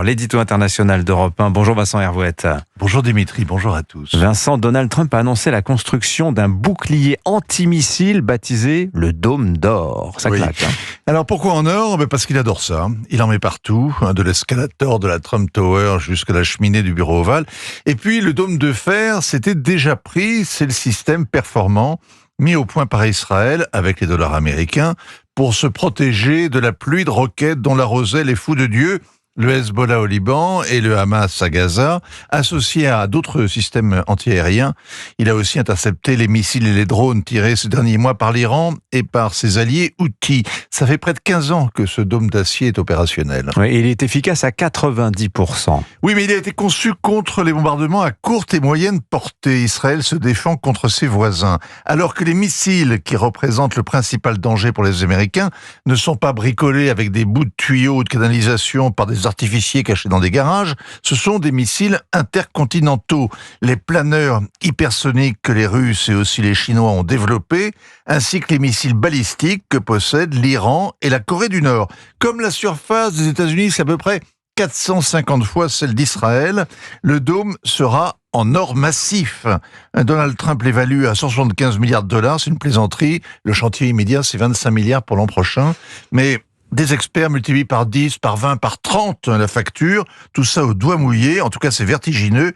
L'édito international d'Europe 1. Bonjour Vincent Hervouette. Bonjour Dimitri, bonjour à tous. Vincent, Donald Trump a annoncé la construction d'un bouclier antimissile baptisé le Dôme d'Or. Ça claque. Alors pourquoi en or ? Parce qu'il adore ça. Il en met partout, de l'escalator de la Trump Tower jusqu'à la cheminée du bureau ovale. Et puis le dôme de fer, c'était déjà pris. C'est le système performant mis au point par Israël avec les dollars américains pour se protéger de la pluie de roquettes dont l'arrosaient les fous de Dieu, le Hezbollah au Liban et le Hamas à Gaza, associés à d'autres systèmes antiaériens. Il a aussi intercepté les missiles et les drones tirés ces derniers mois par l'Iran et par ses alliés Houthis. Ça fait près de 15 ans que ce dôme d'acier est opérationnel. Oui, il est efficace à 90%. Oui, mais il a été conçu contre les bombardements à courte et moyenne portée. Israël se défend contre ses voisins. Alors que les missiles, qui représentent le principal danger pour les Américains, ne sont pas bricolés avec des bouts de tuyaux ou de canalisation par des artificiers cachés dans des garages, ce sont des missiles intercontinentaux. Les planeurs hypersoniques que les Russes et aussi les Chinois ont développés, ainsi que les missiles balistiques que possèdent l'Iran et la Corée du Nord. Comme la surface des États-Unis, c'est à peu près 450 fois celle d'Israël, le dôme sera en or massif. Donald Trump l'évalue à 175 milliards de dollars, c'est une plaisanterie. Le chantier immédiat, c'est 25 milliards pour l'an prochain. Mais des experts multiplient par 10, par 20, par 30 la facture. Tout ça au doigt mouillé. En tout cas, c'est vertigineux.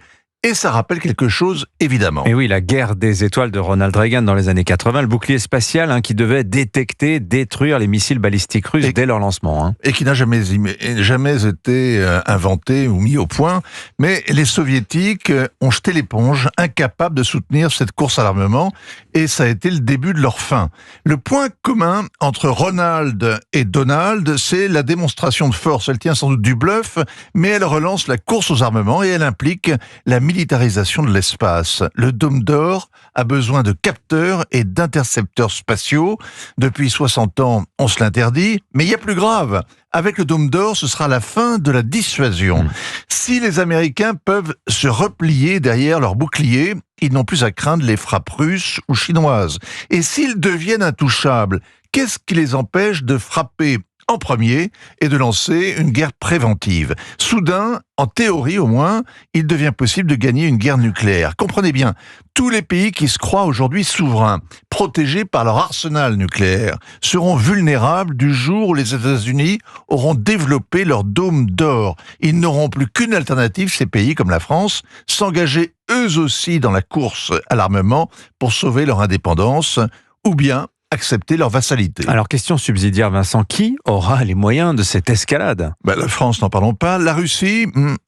Et ça rappelle quelque chose, évidemment. Et oui, la guerre des étoiles de Ronald Reagan dans les années 80, le bouclier spatial qui devait détecter, détruire les missiles balistiques russes dès leur lancement. Et qui n'a jamais été inventé ou mis au point. Mais les soviétiques ont jeté l'éponge, incapables de soutenir cette course à l'armement. Et ça a été le début de leur fin. Le point commun entre Ronald et Donald, c'est la démonstration de force. Elle tient sans doute du bluff, mais elle relance la course aux armements et elle implique la militarisation de l'espace. Le Dôme d'Or a besoin de capteurs et d'intercepteurs spatiaux. Depuis 60 ans, on se l'interdit, mais il y a plus grave. Avec le Dôme d'Or, ce sera la fin de la dissuasion. Si les Américains peuvent se replier derrière leur bouclier, ils n'ont plus à craindre les frappes russes ou chinoises. Et s'ils deviennent intouchables, qu'est-ce qui les empêche de frapper en premier et de lancer une guerre préventive? Soudain, en théorie au moins, il devient possible de gagner une guerre nucléaire. Comprenez bien, tous les pays qui se croient aujourd'hui souverains, protégés par leur arsenal nucléaire, seront vulnérables du jour où les États-Unis auront développé leur dôme d'or. Ils n'auront plus qu'une alternative, ces pays comme la France, s'engager eux aussi dans la course à l'armement pour sauver leur indépendance, ou bien accepter leur vassalité. Alors, question subsidiaire, Vincent, qui aura les moyens de cette escalade ? La France, n'en parlons pas. La Russie,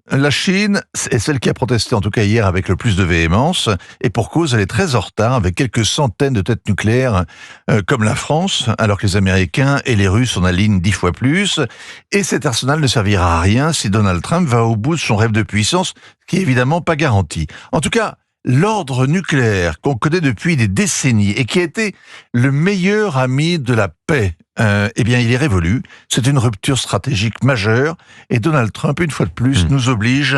la Chine, est celle qui a protesté, en tout cas hier, avec le plus de véhémence. Et pour cause, elle est très en retard, avec quelques centaines de têtes nucléaires, comme la France, alors que les Américains et les Russes en alignent 10 fois plus. Et cet arsenal ne servira à rien si Donald Trump va au bout de son rêve de puissance, qui est évidemment pas garanti. En tout cas, l'ordre nucléaire qu'on connaît depuis des décennies et qui a été le meilleur ami de la paix, il est révolu. C'est une rupture stratégique majeure et Donald Trump, une fois de plus, nous oblige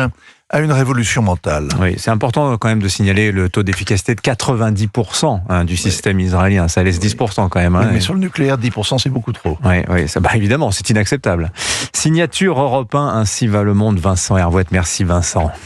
à une révolution mentale. Oui, c'est important quand même de signaler le taux d'efficacité de 90% du système israélien. Ça laisse 10% quand même. Mais sur le nucléaire, 10% c'est beaucoup trop. Oui, ça, évidemment, c'est inacceptable. Signature Europe 1, ainsi va le monde. Vincent Hervouette, merci Vincent.